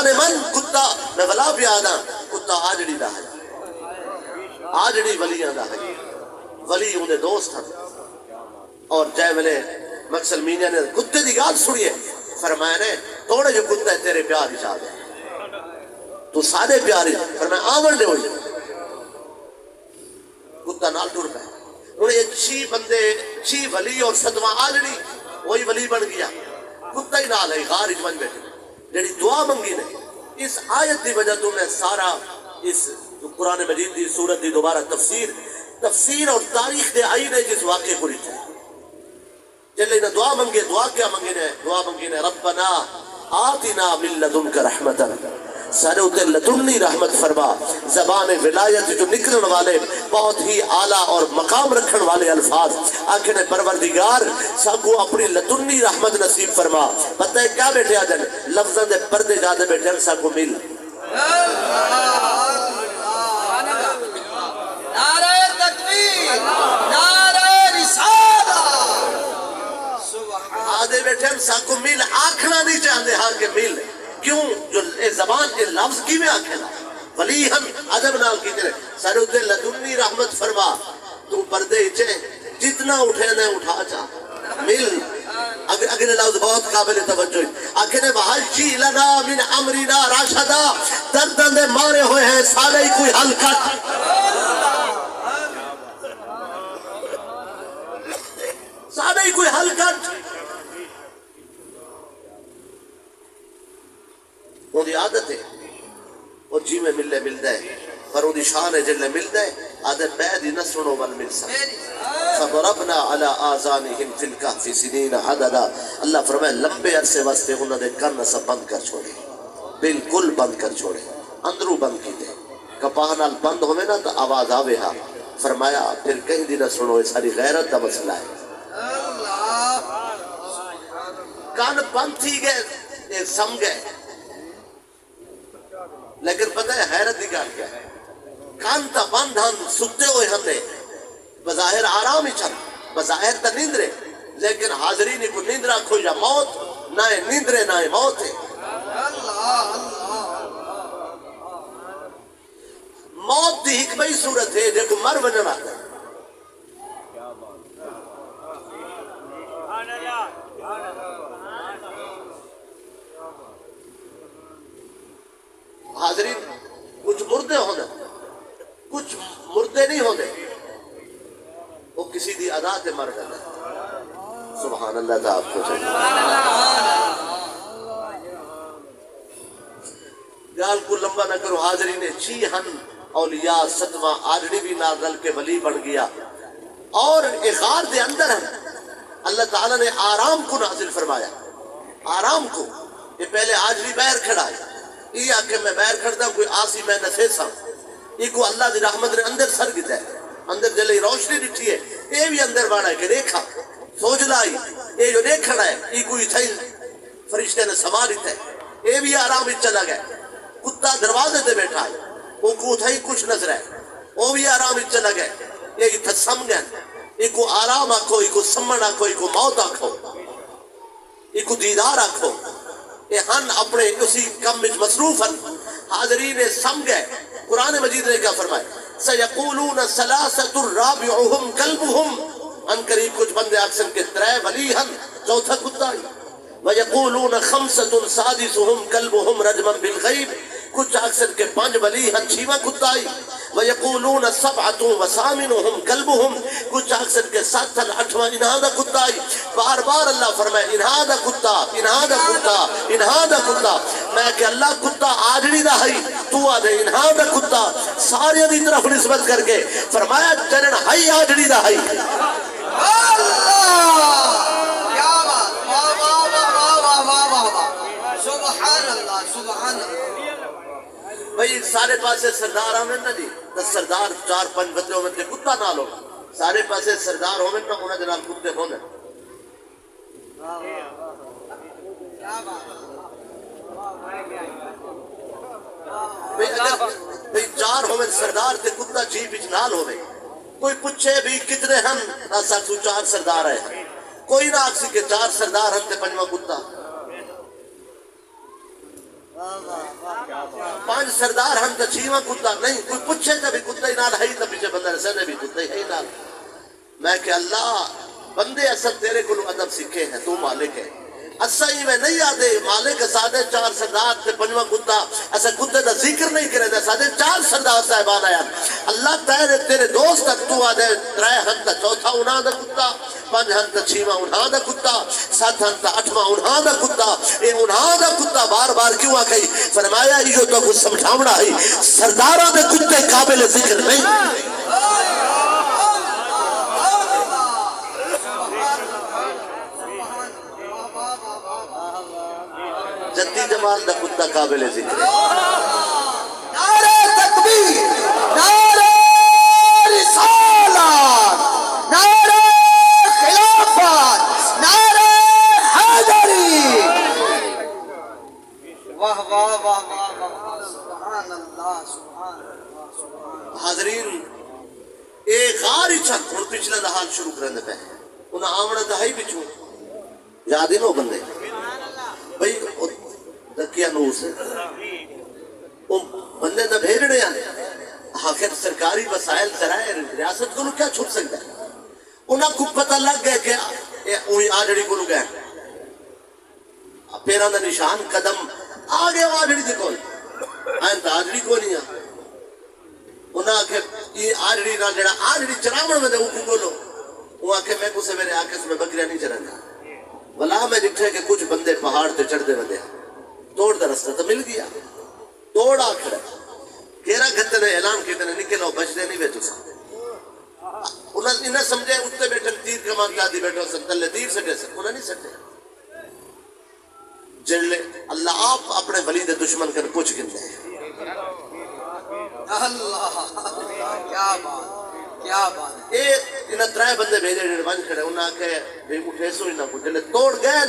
جانے من کتا میں ولا پیادا کتا آجڑی دا ہے آجڑی ولیاں دا ہے ولی انہیں دوست ہیں اور جائے ملے مقصل مینیا نے کتے دی گال سنیے فرمایا نے توڑے جو کتا ہے تیرے پیار ہی چاہ دے تو سادے پیاری فرمایا آمن دے ہوئی کتا نال ٹور پہ انہیں یہ 6 بندے 6 ولی اور 7واں آجڑی وہی ولی بن گیا کتا ہی نال ہے غار اجمن بیٹھے جڑی دعا منگی نے اس آیت دی وجہ تو میں سارا اس قرآن مجید دی سورت دی دوبارہ تفسیر اور تاریخ دے آئی نے جس واقعے کو لکھا جلے نے دعا منگے دعا کیا منگی نے ربنا آتنا من لدنک رحمتا سارے اتنے لدنی رحمت فرما زبان ولایت جو نکلن والے بہت ہی اعلیٰ اور مقام رکھن والے الفاظ آنکھیں نے پروردگار ساکو اپنی لدنی رحمت نصیب فرما پتہ ہے کیا بیٹھے آجن لفظاں دے پردے جادے بیٹھے ساکو مل نعرہ تکبیر نعرہ رسالہ آدھے بیٹھے ہم ساکو مل آکھنا نہیں چاہتے ہاں کہ مل کیوں جو زبان کے لفظ کی میں آکھنا ولیہن عدب نال کی تیرے سارے اتنے لدنی رحمت فرما تو پردے اچھے جتنا اٹھے نے اٹھا چاہ مل اگلے لفظ بہت قابل توجہ آکھنے وَحَجِّ لَنَا مِنْ عَمْرِنَا رَاشَدًا دردن دے مارے ہوئے ہیں سارے ہی کوئی حل کٹ سارے ہی کوئی حل کٹ وہ دی عادت ہے وہ جی میں ملے ملتا ہے پر وہ دی شان ہے جلے ملتا ہے عادت بیدی نسرنو من مل سکتا فضربنا على آذانهم في الكهف سنين عددا اللہ فرمائے لمبے عرصے واسطے انہوں نے کن سب بند کر چھوڑے بالکل بند کر چھوڑے اندروں بند کی دے کپاہنال بند ہوئے نا تو آواز آوے ہاں فرمایا پھر کہیں دی نسرنو یہ ساری غیرت دا مسئلہ ہے کن بند تھی گئے سم گئے لیکن پتہ ہے حیرت دی گال کیا ہے کان تا بند ہم ستے ہوئے ہم نے بظاہر آرام ہی چل بظاہر تا نیندرے لیکن حاضرین کو نیندرہ کھوئی جا موت نہ نیندرے نہ موت ہے موت دی حکمہی صورت ہے جو مر بننا آتا ہے حاضرین کچھ مردے ہونے کچھ مردے نہیں ہونے وہ کسی دی ادا تے مر گئے سبحان اللہ تا آپ کو چاہیے گال کو لمبا نہ کرو حاضرین 6 ہن اولیاء 7واں آجڑی بھی نازل کے ولی بن گیا اور ایک غار دے اندر ہیں اللہ تعالیٰ نے آرام کو نازل فرمایا آرام کو یہ پہلے آجڑی باہر کھڑا ہے یہ آکے میں باہر کھڑتا کوئی آسی میں نسے سا یہ کو اللہ دی رحمت نے اندر سر گتا ہے اندر جلے روشنی دٹھی ہے یہ بھی اندر بانا ہے کہ دیکھا سوچ لائی یہ جو دیکھنا ہے یہ کوئی تھا فرشتے نے سما دیتا ہے یہ بھی آرام ہی چلا گیا کتا دروازے تے بیٹھا ہے وہ کو تھا ہی کچھ نظر ہے وہ بھی آرام ہی چلا گیا یہ تھا سم گیا یہ کو آرام آکھو یہ کو سمن آکھو یہ کو موت آکھو یہ کو دیدار آکھو یہ ہن اپنے اسی کم میں مصروف ہیں حاضرین سم گئے قرآن مجید نے کیا فرمائے سَيَقُولُونَ سَلَاسَةٌ رَابِعُهُمْ كَلْبُهُمْ ان قریب کچھ بندے اکثر کے 3 ولی ہیں چوتھا کتا ہی وَيَقُولُونَ خَمْسَةٌ سَادِسُهُمْ كَلْبُهُمْ رَجْمًا بِالْغَيْبِ کچھ اکثر کے 5 ولی ہیں 6واں کتا ہی وَيَقُولُونَ سَبْعَةٌ وَثَامِنُهُمْ كَلْبُهُمْ کچھ اکثر کے 7 8واں انہا دا کتا ہی بار بار اللہ فرمائے انہا دا کتا انہا دا کتا انہا دا کتا میں کہ اللہ کتا آجڑی دا ہی تو آدھے انہا دا کتا سارے دی طرف نسبت کر کے فرمایا چرن ہائی آجڑی دا ہی بھئی سارے پاسے سردار ہوئے نا جی تو سردار 4-5 بندے ہوئے تھے کتا نہ لو سارے پاسے سردار ہوئے نا انہیں جناب کتے ہونے بھئی 4 ہوئے سردار تھے کتا جی بچنال ہوئے کوئی پچھے بھی کتنے ہم ناسا تو 4 سردار ہے کوئی نہ آکسی کے 4 سردار ہم تے 5واں کتا پانچ سردار ہم تو چھیواں کتا نہیں کوئی پوچھے تو بھی کتا ہی نال ہے تو پیچھے بندہ رسے بھی کتا ہی نال میں کہ اللہ بندے اصل تیرے کو ادب سکھے ہیں تو مالک ہے اسا ہی میں نہیں آدھے مالک سادے چار سردار تے پنجواں کتا ایسا کتے دا ذکر نہیں کرے دا سادے چار سردار صاحبان آیا اللہ تیرے دوست تک تو آدھے ترائے ہن تا چوتھا انہاں دا کتا پانچ ہن تا چھیواں انہاں دا کتا سات ہن تا اٹھواں انہاں دا کتا اے انہاں دا کتا بار بار کیوں آکھئی فرمایا یہ تو کچھ سمجھاونا ہے سرداراں دے کتے قابل ذکر نہیں جدی جمال دا کتا قابل ذکر نعرہ تکبیر نعرہ رسالت نعرہ خلافت نعرہ حیدری واہ واہ واہ واہ واہ سبحان اللہ سبحان اللہ سبحان حاضرین ایک غاری چھت اور پچھلا دا حال شروع کرنے پہ انہاں آمنہ دہائی بچوں یاد ہی نو بندے بھئی دکیا نور سے وہ بندے نہ بھیجنے آنے آخر سرکاری وسائل ذرائع ریاست کو کیا چھپ سکتا ہے انہاں کو پتہ لگ گئے کہ اوہی آجڑی کو گئے پیران دا نشان قدم آگے آجڑی دے کون آئین تا آجڑی کو نہیں آ انہاں آخر یہ آجڑی نہ جڑا آجڑی چراوڑ میں دے وہ کو بولو وہ آخر میں کو سے میرے آکے سے میں بکریاں نہیں چرنگا ولا میں جٹھے کہ کچھ بندے پہاڑ تے چڑھ دے ودے توڑ دا رستہ تو مل گیا توڑ آکھڑا کیرا گھتے نے اعلان کیتے نے نکلو بچ دے نہیں بیٹھو سا انہیں سمجھے اتنے بیٹھے تیر کمان دادی بیٹھو سن تلے تیر سٹے سن انہیں نہیں سٹے جنلے اللہ آپ اپنے ولی دے دشمن کر کچھ گندے ہیں اللہ کیا بات کیا بات اے انہیں ترائے بندے بھیجے جنہیں بند کھڑے انہیں آکے بے اٹھے سو انہیں کچھ جنلے توڑ گئے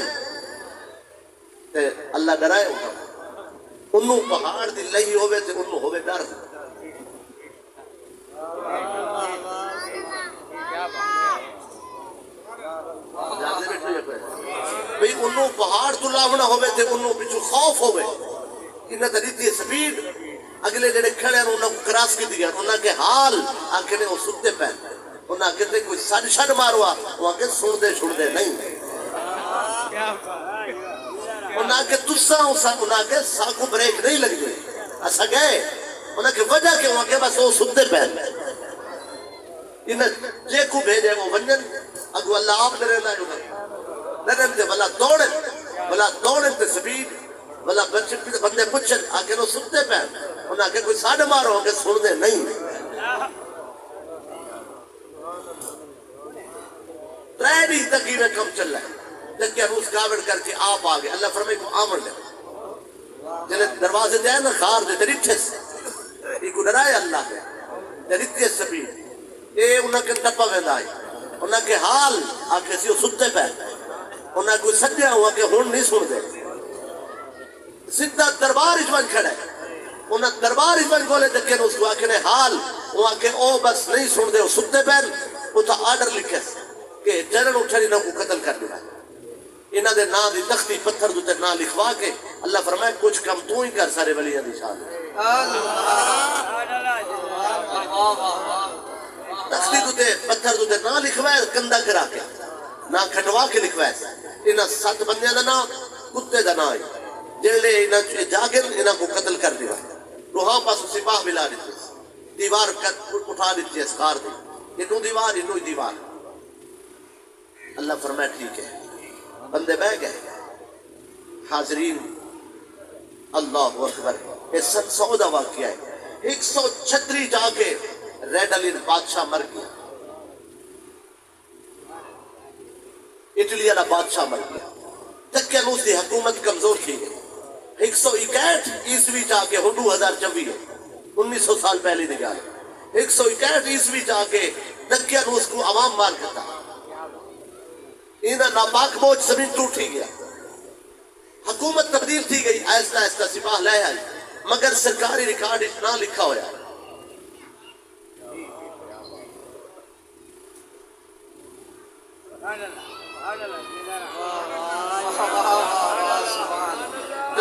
تے اللہ ڈرائے ہوگا انہوں پہاڑ دی لئی ہوئے تے انہوں ہوئے ڈر جاندے بیٹھے یہ پہے بھئی انہوں پہاڑ تو لاؤنا ہوئے تے انہوں بچو خوف ہوئے انہوں تے دیتی سپیڈ اگلے جڑے کھڑے ہیں انہوں کو کراس کی دیا انہوں کے حال آنکھیں نے وہ سکتے پہن انہوں کہتے کوئی سڑ شڑ ماروا وہ آنکھیں سن دے چھوڑ دے نہیں انہاں کے تسا انہاں کے ساکو بریک نہیں لگ گئے ایسا گئے انہاں کے وجہ کے وہاں کے بس وہ سدے پہن انہاں جے کو بھیجے وہ ونجن اگو اللہ آپ لرے اللہ جو لرن تے بلا دوڑن تے سپیڈ بلا بندے پچھن آکے نو سدے پہن انہاں کے کوئی ساڑھ مارو آکے سن دے نہیں تریڈی تکی میں کم چل رہا ہے دکیا روس کاوڑ کر کے آپ آگے اللہ فرمائے کو آمر لے جنہیں دروازے دے نا خار دے دریٹھے سے یہ کو ڈرائے اللہ ہے دریٹھے سبید اے انہاں کے ٹپا ویندہ آئی انہاں کے حال آکے سیو ستے پہ انہاں کوئی سجیا ہوا کہ ہون نہیں سن دے سدھا دربار اجوان کھڑا ہے انہاں دربار اجوان گولے دکھے نا اس کو آکے نے حال وہ آکے او بس نہیں سن دے وہ ستے پہ وہ تا آرڈر لکھے کہ جنرل اٹھاری نہ کو قتل کر دیا انہاں دے نا دی تختی پتھر دوتے نا لکھوا کے اللہ فرمائے کچھ کم تو ہی کر سارے ولیاں دی شان تختی دوتے پتھر دوتے نا لکھوائے کندہ کرا کے نا کھٹوا کے لکھوائے انہاں 7 بندیاں دا نا کتے دا نا جنلے انہاں جاگر انہاں کو قتل کر دیا روحاں پاس سپاہ ملا دیتے دیوار اٹھا دیتی ہے اسکار دی انہوں دیوار انہوں دیوار اللہ فرمائے ٹھیک ہے بندے بہ گئے حاضرین اللہ اکبر یہ 700 واقعہ ہے 136 جا کے ریڈ الین بادشاہ مر گیا اٹلی والا بادشاہ مر گیا دکیانوس دی حکومت کمزور تھی 161 عیسوی جا کے 2024 1900 سال پہلے نکال 161 عیسوی جا کے دکیانوس کو عوام مار کرتا انہاں ناپاک موج زمین ٹوٹی گیا حکومت تبدیل تھی گئی آہستہ آہستہ سپاہ لے آئی مگر سرکاری ریکارڈ اتنا لکھا ہویا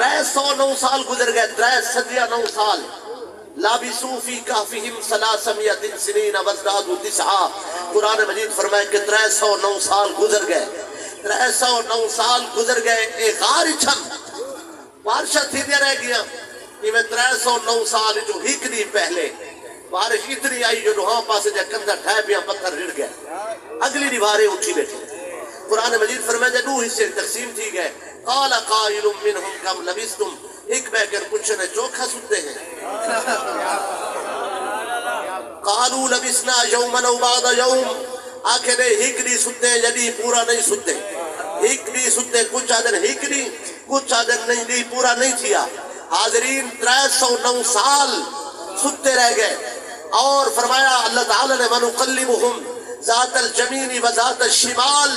309 سال گزر گئے، 3 صدیاں 9 سال. لابثوا فی کہفہم 300 سنین وازدادوا 9. قرآن مجید فرمائے کہ 309 سال گزر گئے، 309 سال گزر گئے. ایک غار چھن بارشاں تھی دیا رہ گیا. یہ 309 سال جو ہک دی پہلے بارش اتنی آئی جو وہاں پاسے جا کندہ ٹھائے پیا پتھر رڑ گئے، اگلی دیواریں اٹھی بیٹھے. قرآن مجید فرمائے دو حصے تقسیم تھی گئے. قال قائل منہم کم لبثتم، ایک بہ کر پوچھنے چوکھا سنتے ہیں. قالوا لبثنا یوما او بعض یوم، آخر ہک دی سنتے ہیں یعنی پورا نہیں سنتے. ہک دی سنتے کچھ آدھر ہک دی کچھ آدھر نہیں دی پورا نہیں تھیا. حاضرین 309 سال سنتے رہ گئے. اور فرمایا اللہ تعالیٰ نے وَنُقَلِّبُهُمْ ذات الجمین و ذات الشمال،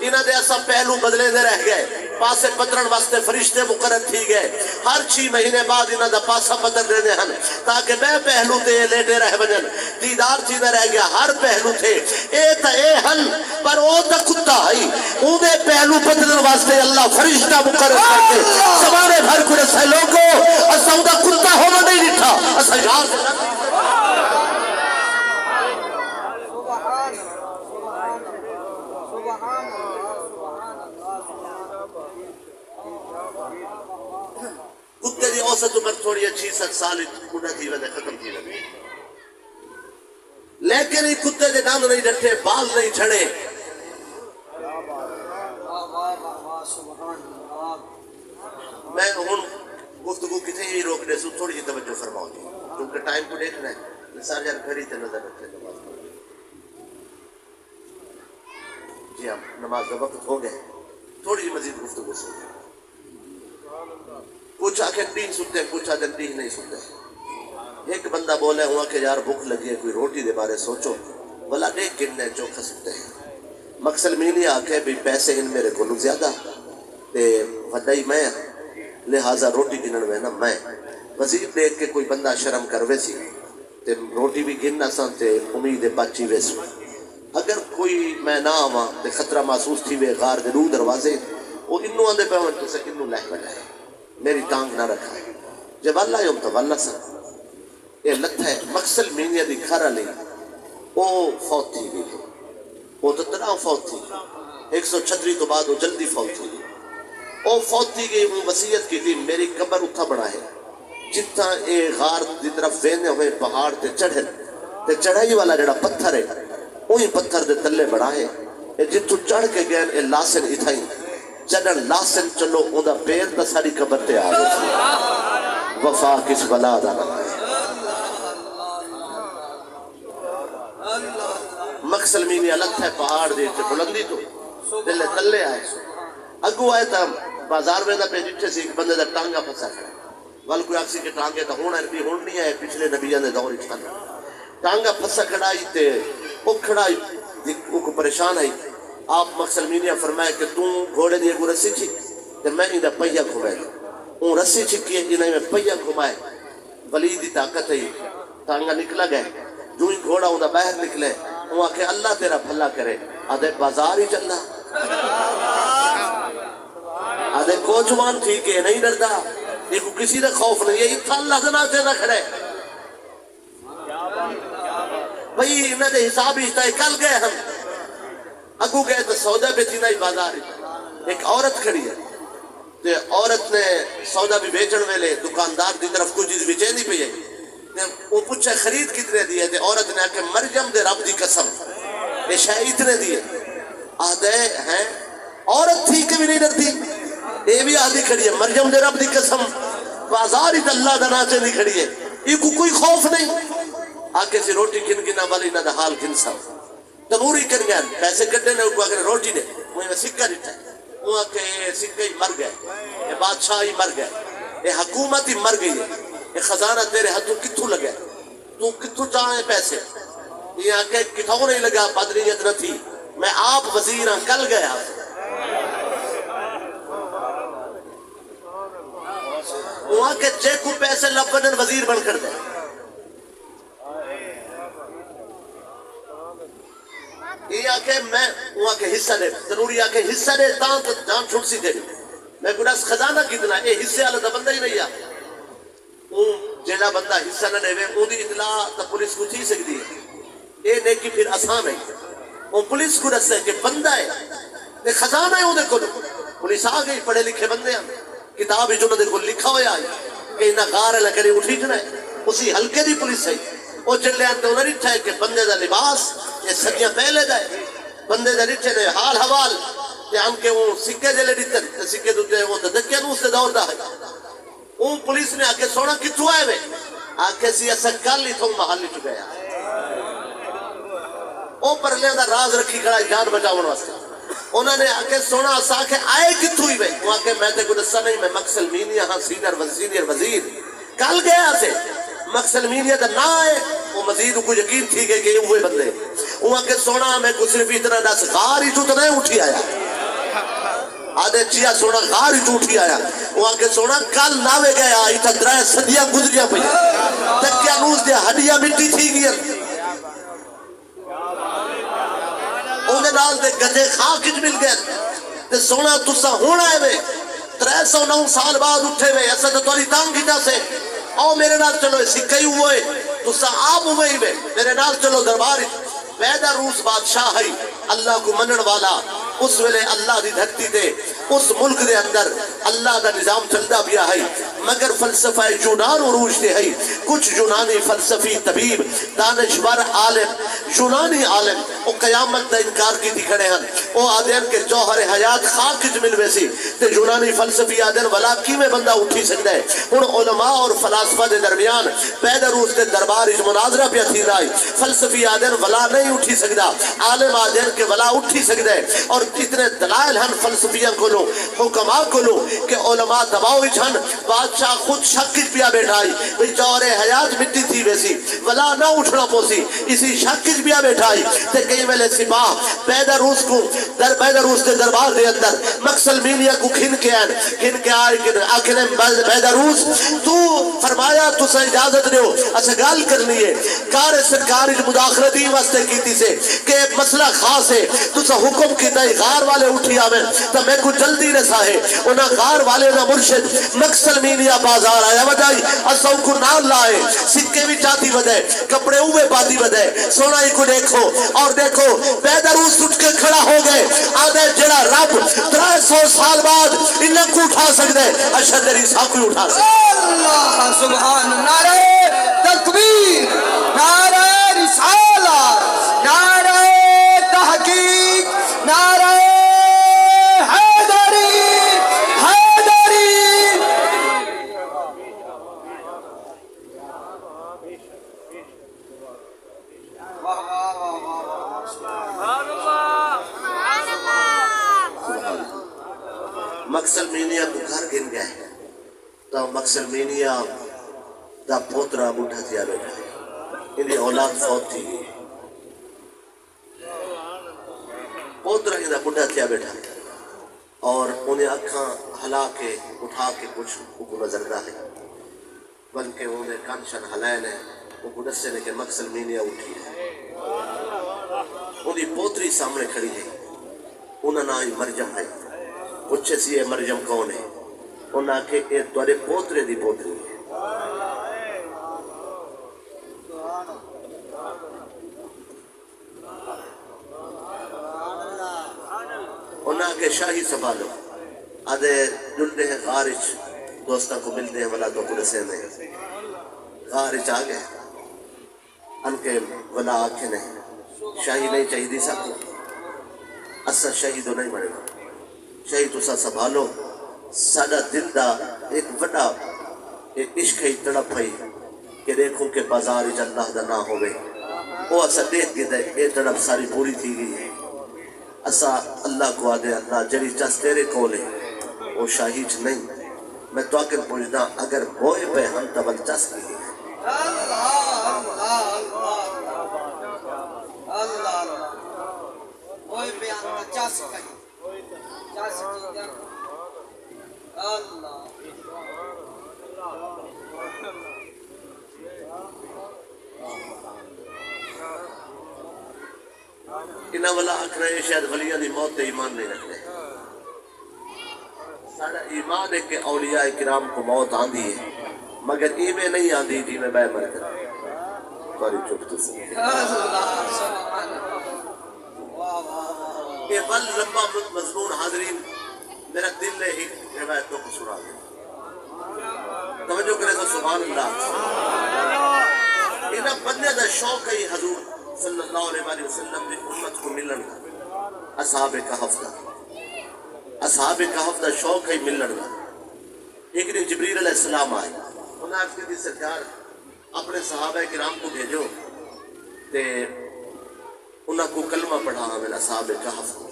انہاں دے ایسا پہلو بدلے دے رہ گئے. پاسے پترن واسطے فرشتے مقرر تھی گئے. ہر 6 مہینے بعد انہاں دا پاسا بدل رہنے ہن تاکہ بے پہلو تے لیٹے رہ بنن. دیدار تھی دے رہ گیا ہر پہلو تھے. اے تا اے ہن پر او تا کتا ہی او دے پہلو بدلن واسطے اللہ فرشتہ مقرر کر کے زمانے بھر کو رسے لوگو اسا او دا کتا ہونا نہیں لٹھا اسا یار سے کتے دی اوسط عمر تھوڑی 66 سال بوڑھا تھی وجہ ختم تھی وجہ. لیکن یہ کتے دے دند نہیں ڈٹھے، بال نہیں جھڑے. میں ہوں گفتگو کتنے ہی روکنے سے تھوڑی جی توجہ فرماؤں گی کیونکہ ٹائم کو دیکھنا ہے. سارے جان کھڑی تے نظر رکھتے نماز پڑھیں. جی ہاں نماز کا وقت ہو گئے، تھوڑی جی مزید گفتگو سنیں. کچھ آکھیں دین سنتے ہیں، کچھ آدھر دین نہیں سنتے. ایک بندہ بولے ہوا کہ یار بھوک لگی ہے کوئی روٹی دے بارے سوچو، بلا دیکھ کننے چوکھا سنتے ہیں. مقصد میں نہیں آکھے بھی پیسے ان میرے کو زیادہ تے وڈائی میں لہٰذا روٹی گنن میں نا میں وزیر دیکھ کے کوئی بندہ شرم کروے سی تے روٹی بھی گننا سان تے امید بچی ویسو. اگر کوئی میں نہ آواں تے خطرہ محسوس تھی وے غار دے رو دروازے وہ انو آندے پہ ہوں جیسے انو لہ بجائے میری ٹانگ نہ رکھا ہے. جب اللہ یوم تو اللہ سا یہ لت ہے. مقصد مینیا دی گھر علی وہ فوت تھی گئی ہے. وہ تو تنہا فوت تھی 136 تو بعد وہ جلدی فوت تھی گئی. وہ فوت تھی گئی وہ وصیت کی تھی میری قبر اتھا بڑا ہے جتنا اے غار دی طرف وینے ہوئے پہاڑ تے چڑھے تے چڑھائی والا جڑا پتھر ہے وہی پتھر دے تلے بڑا ہے. جتو چڑھ کے گئے اے لاسن اتھائی جدن لاسن چلو اوندا پیر تا ساری قبر تے آ گئی. وفا کس بلا دا نہ مقصد مینی الگ ہے پہاڑ دے تے بلندی تو دلے تلے آئے سو اگو آئے تا بازار میں دا پہ جٹھے سے ایک بندے دا ٹانگا پھنسا کھڑا. وال کوئی آکسی کے ٹانگے تا ہونا ہے ہون نہیں آئے پچھلے نبیان دے دور اچھان ٹانگا پھنسا کھڑائی تے وہ کھڑائی وہ کو پریشان آئی. آپ مقصد مینی فرمائے کہ تم گھوڑے دیئے کو رسی چھک تے میں ہی دا پہیا گھمائے اون رسی چھکی ہے انہیں میں پہیا گھمائے. ولیدی طاقت ہے ٹانگا نکلا گئے جو ہی گھوڑا ہوں دا باہر نکلے وہ آکھے اللہ تیرا بھلا کرے. آدھے بازار ہی چلنا آدھے کوچوان ٹھیک ہے نہیں ڈردا دیکھو کسی نے خوف نہیں ہے اتھا اللہ سے نہ سے نہ کھڑے بھئی انہیں دے حساب ہی ہے کل گئے ہم اگو گئے تو سودا پہ تھی نا ہی بازار ہی. ایک عورت کھڑی ہے تے عورت نے سودا بھی بیچن ویلے دکاندار دی طرف کوئی چیز بیچے نہیں پئی ہے. وہ پوچھے خرید کتنے دیئے تے عورت نے آکے مریم دے رب دی قسم یہ شاہ اتنے دیئے. آدھے ہیں عورت تھی کہ بھی نہیں ڈرتی یہ بھی آدھی کھڑی ہے مریم دے رب دی قسم بازار ہی اللہ دا ناچے نہیں کھڑی ہے یہ کوئی خوف نہیں. آکے سی روٹی کن گنا والی نہ دا حال کن سا تبوری کر گیا پیسے کٹے نے کو آکے روٹی دے مجھے سکہ دیتا ہے وہ آکے سکہ ہی مر گئے یہ بادشاہ ہی مر گئے یہ حکومت ہی مر گئی ہے یہ خزانہ تیرے ہاتھوں کتھوں لگے تو کتھوں چاہیں پیسے یہ آکے کتھوں نہیں لگا بدریت نہ تھی میں آپ وزیرہ کل گیا وہاں کے چیک کو پیسے لبنن وزیر بن کر دے. یہ آکے میں وہاں کے حصہ دے ضروری آکے حصہ دے تاں تو جان چھوٹ سی دے میں کو دس خزانہ کتنا اے حصے والا تو بندہ ہی نہیں آ جیڑا بندہ حصہ نہ دے وہ دی اطلاع تو پولیس کو تھی سکتی ہے اے نیکی پھر آسان ہے وہ پولیس کو دس ہے کہ بندہ ہے تے خزانہ ہے وہ کو پولیس آ گئی پڑھے لکھے بندے ہیں کتاب جو انہوں نے کو لکھا ہوا ہے کہ انہاں غار لکڑی اٹھیجنا ہے اسی ہلکے دی پولیس ہے وہ چلے آتے انہوں نے رٹھا ہے کہ بندے دا لباس یہ صدیاں پہلے دا ہے بندے دا رٹھے دے حال حوال تے ہم کے وہ سکے دے لے دیتے سکے دوتے وہ دکیا نو اس سے دور دا ہے وہ پولیس نے آکے سونا کتھو آئے وے آکے سی ایسا کل ہی تھو محل ہی چکے وہ پر لے دا راز رکھی کھڑا جان بچاؤن واسطے انہوں نے آکے سونا آسا کے آئے کتھو ہی وے وہ آکے میں تے کو دسا نہیں میں مقصل مینی یہاں سینئر وزیر کل گیا سے مقصل مینی دا نہ آئے وہ مزید کو یقین تھی گئے کہ یہ ہوئے بندے وہ آکے سونا میں کو صرف اتنا دس غار ہی تو نہیں اٹھی آیا آدھے چیا سونا غار ہی اٹھی آیا وہ آگے سونا کل ناوے گیا ایتا درائے صدیاں گزریاں پہ تکیا نوز دیا ہڈیاں مٹی تھی گیا انہیں نال دے گجے خاکج مل گئے تے سونا تسا ہونا ہے وے 309 سال بعد اٹھے وے ایسا تو توری تانگ گھٹا سے آؤ میرے نال چلو سکھئی ہوئے تسا آپ ہوئے وے میرے نال چلو دربار پیدا روس بادشاہ ہے اللہ کو منن والا اس ویلے اللہ دی دھرتی دے اس ملک دے اندر اللہ دا نظام چلتا پیا ہے مگر فلسفہ یونان عروج دے ہے کچھ یونانی فلسفی طبیب دانشور عالم یونانی عالم وہ قیامت دا انکار کی دکھڑے ہیں وہ آدین کے جوہر حیات خاکج ملوے سی تے یونانی فلسفی آدین ولا کی میں بندہ اٹھی سکتا ہے ان علماء اور فلاسفہ دے درمیان پیدا روز دے دربار اس مناظرہ پہ تھی رہی فلسفی آدین ولا نہیں اٹھی سکتا عالم آدین کے ولا اٹھی سکتا ہے اور اتنے دلائل ہن فلسفیاں کو لو حکماء کو لو کہ علماء دباؤ ہن بادشاہ خود شکج پیا بیٹھائی بھئی جوہر حیات مٹی تھی ویسی ولا نہ اٹھنا پوسی اسی شکج پیا بیٹھائی تے کئی ویلے سپاہ پیدا روز کو پیدا روز دے دربار دے اندر مقصل مینیا کو کھن کے آئے آخر پیدا روز تو فرمایا تو سے اجازت دیو اچھا گال کرنی ہے کار سرکاری مداخلتی واسطے کیتی سے کہ مسئلہ خاص ہے تو سے حکم کیتا ہے غار والے اٹھی آمین تو میں کو جلدی رسا ہے انہا غار والے نا مرشد مقصل مینیا بازار آیا وجائی اساو کو نال لائے سکے بھی چاہتی ودے کپڑے اوے پاتی ودے سونا ہی کو دیکھو اور دیکھو پیدا روز اٹھ کے کھڑا ہو گئے آدھے جڑا رب 300 سال بعد انہیں کو اٹھا سکتے اشد ریسا کو اٹھا سکتے اللہ سبحان نعرہ تکبیر نعرہ رسالت نعرہ تحقیق نعرہ حیدری مقصل مینیا کو گھر گن گئے تو مقصل مینیا دا پوترا بوٹھا تھیا بیٹھا ہے انہیں اولاد فوت تھی پوترا انہیں بوٹھا تھیا بیٹھا ہے اور انہیں اکھاں ہلا کے اٹھا کے کچھ کو نظر دا ہے بلکہ انہیں کانشن ہلائے نے وہ کو دسے نے کہ مقصل مینیا اٹھی ہے انہیں پوتری سامنے کھڑی ہے انہیں نہ ہی مرجم ہے پوچھے سی یہ مرجم کون ہے انہاں آکے اے دوارے پوترے دی پوتری ہے انہاں آکے شاہی سنبھالو آدھے جلدے ہیں غارج دوستاں کو ملتے ہیں ولا تو پولیسے میں غارج آگئے ان کے ولا آکھے نہیں شاہی نہیں چاہی دی ساکو اسا شاہی تو نہیں بڑھے گا شاہی تو سا سنبھالو سادہ دل دا ایک وڈا ایک عشق ہی تڑپ ہے کہ دیکھوں کہ بازار اج اللہ دا نہ ہوئے وہ اسا دیکھ گئے دے اے تڑپ ساری پوری تھی گئی ہے اسا اللہ کو آدھے اللہ جڑی چس تیرے کولے وہ شاہیج نہیں میں تو آکر پوچھنا اگر بوئے پہ ہم تبل چس کی ہے اللہ بوئے پہ ہم چس کی اللہ انہا والا اکھنا ہے شاید ولیہ دی موت تے ایمان نہیں رکھنے سارا ایمان ہے کہ اولیاء کرام کو موت آندھی ہے مگر ایویں نہیں آندھی جی میں بے مرد تاری چپ تو سی یہ بل لمبا مضمون حاضرین میرا دل نے ایک روایتوں کو سنا دیا توجہ کرے تو سبحان اللہ انہاں بندے دا شوق ہے حضور صلی اللہ علیہ وسلم نے امت کو ملن اصحاب کہف دا اصحاب کہف دا شوق ہے ملن دا ایک دن جبریل علیہ السلام آئے انہاں عرض کی سرکار اپنے صحابہ کرام کو بھیجو تے انہاں کو کلمہ پڑھا ہمیں اصحاب کہف کو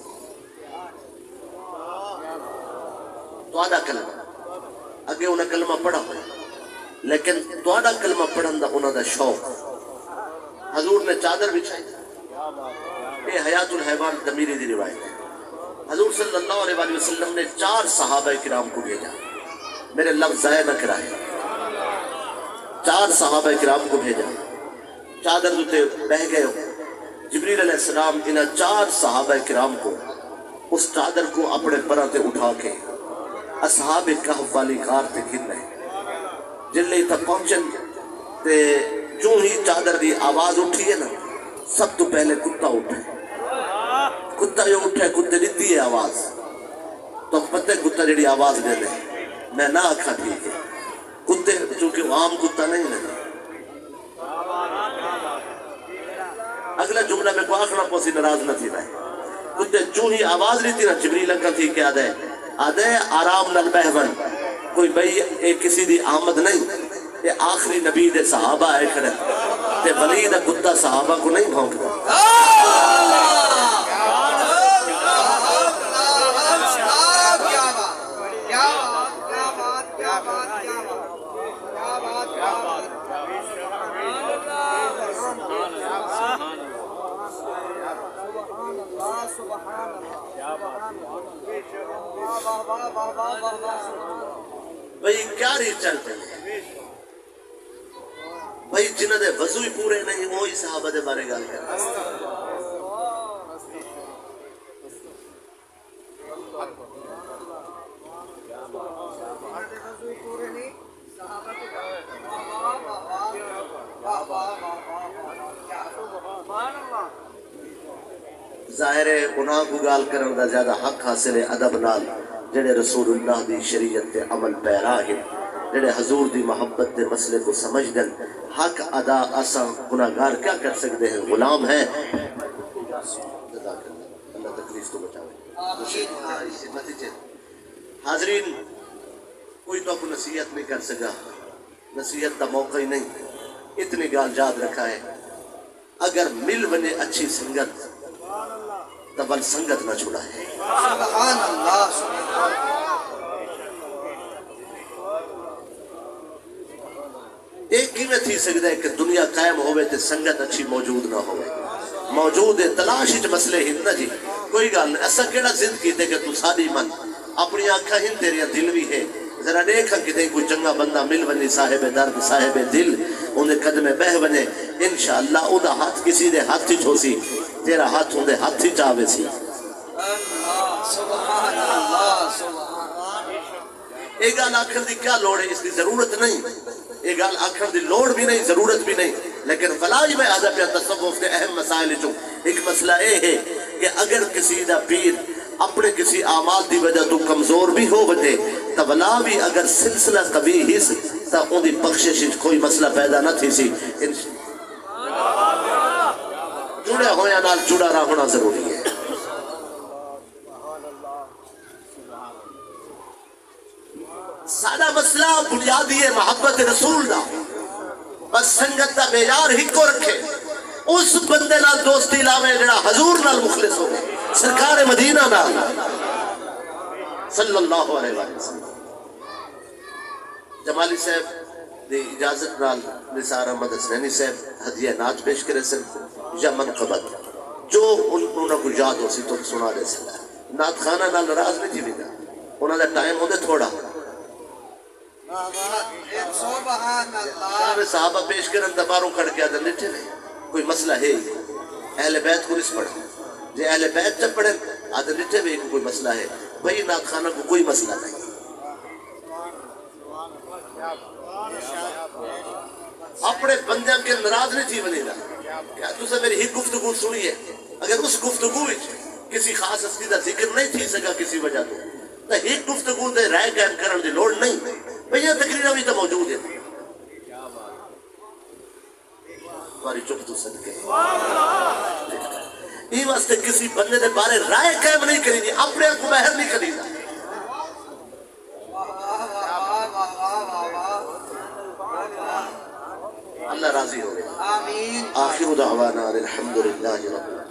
تو آدھا کلمہ اگے انہاں کلمہ پڑھا ہوئے لیکن تو آدھا کلمہ پڑھن دا انہاں دا شوق حضور نے چادر بچھائی یہ حیات الحیوان دمیری دی روایت ہے حضور صلی اللہ علیہ وسلم نے 4 صحابہ کرام کو بھیجا میرے لفظ ضائع نہ کرائے 4 صحابہ کرام کو بھیجا چادر دوتے بہ گئے ہو جبریل علیہ السلام انہا 4 صحابہ کرام کو اس چادر کو اپنے پراتے اٹھا کے اصحاب کہف والی غار تے گر رہے جن لئے تک پہنچن تے جو ہی چادر دی آواز اٹھی ہے نا سب تو پہلے کتا اٹھے کتا جو اٹھے کتے دیتی ہے آواز تو پتہ کتا جڑی آواز دے دے میں نہ آکھا ٹھیک ہے کتے چونکہ عام کتا نہیں ہے اگلا جملہ میں کو آخنا پوسی ناراض نہ تھی رہے کتے جو ہی آواز لیتی نا جبریل کا تھی کہ آدھے آرام نال بہون کوئی بھئی ایک کسی دی آمد نہیں یہ آخری نبی دے صحابہ ہے کھڑے تے ولی دا کتا صحابہ کو نہیں بھونک دا بھئی کیا ریت چل پہلے بھئی جنہ دے وضوئی پورے نہیں وہی صحابہ دے بارے گال کر ظاہر ہے گناہ کو گال کرن دا زیادہ حق حاصل ہے ادب نال جڑے رسول اللہ دی شریعت تے عمل پیرا ہے جڑے حضور دی محبت دے مسئلے کو سمجھ دن حق ادا آسان گناہگار کیا کر سکتے ہیں غلام ہے اللہ تکلیف تو بچاوے حاضرین کوئی تو اپنی نصیحت نہیں کر سکا نصیحت کا موقع ہی نہیں اتنی گال یاد رکھا ہے اگر مل بنے اچھی سنگت تبل سنگت نہ چھوڑا ہے سبحان اللہ سبحان ایک ہی میں تھی سکتا ہے کہ دنیا قائم ہوئے تے سنگت اچھی موجود نہ ہوئے موجود ہے تلاش ہی مسئلے ہی نہ جی کوئی گال نہیں ایسا کیڑا زد کیتے کہ تو ساری من اپنی آنکھا ہن تیریا دل بھی ہے ذرا دیکھا کہ کوئی چنگا بندہ مل بنی صاحب درد صاحب دل انہیں قدمے بہ بنے انشاءاللہ او دا ہاتھ کسی دے ہاتھ ہی چھوسی تیرا ہاتھ اندے ہاتھ ہی چاہوے سی سبحان اللہ سبحان ایک گال آخر دی کیا لوڑ ہے اس کی ضرورت نہیں ایک گال آخر دی لوڑ بھی نہیں ضرورت بھی نہیں لیکن فلاحی میں آدھا پیا تصوف کے اہم مسائل جو ایک مسئلہ یہ ہے کہ اگر کسی دا پیر اپنے کسی اعمال دی وجہ تو کمزور بھی ہو بجے تب لا بھی اگر سلسلہ قوی ہی سی تا ان دی بخشش کوئی مسئلہ پیدا نہ تھی سی جڑے ہویا نال جڑا رہا ہونا ضروری ہے سادہ مسئلہ بنیادی ہے محبت رسول دا بس سنگت دا معیار ہی کو رکھے اس بندے نال دوستی لاوے جڑا حضور نال مخلص ہو سرکار مدینہ نال صلی اللہ علیہ وسلم جمالی صاحب دی اجازت نال نثار احمد حسنینی صاحب ہدیہ ناچ پیش کرے سن یا منقبت جو انہوں کو یاد ہو سی تو سنا دے سن نات خانہ نال ناراض نہیں تھی بھی انہوں نے ٹائم ہوتے تھوڑا سبحان اللہ صحابہ پیش کرن دباروں کھڑ کے آدھر لیٹے نہیں کوئی مسئلہ ہے اہل بیت کو اس پڑھا جی اہل بیت جب پڑھیں آدھر لیٹے بھی کوئی مسئلہ ہے بھئی نات خانہ کو کوئی مسئلہ نہیں اپنے بندیاں کے ناراض نہیں تھی بنے گا کیا تُسے میری ہی گفتگو سنی ہے اگر اس گفتگو کسی خاص ہستی دا ذکر نہیں تھی سکا کسی وجہ تو ہی گفتگو دے رائے قائم کرن دی لوڑ نہیں بھئی یہ تقریرہ بھی تو موجود ہے ہماری چپ تو صدقے یہ واسطے کسی بندے دے بارے رائے قائم نہیں کریں گی اپنے کو بہر نہیں کریں گا اللہ راضی ہو گیا آمین آخر دعوانا الحمدللہ رب العالمین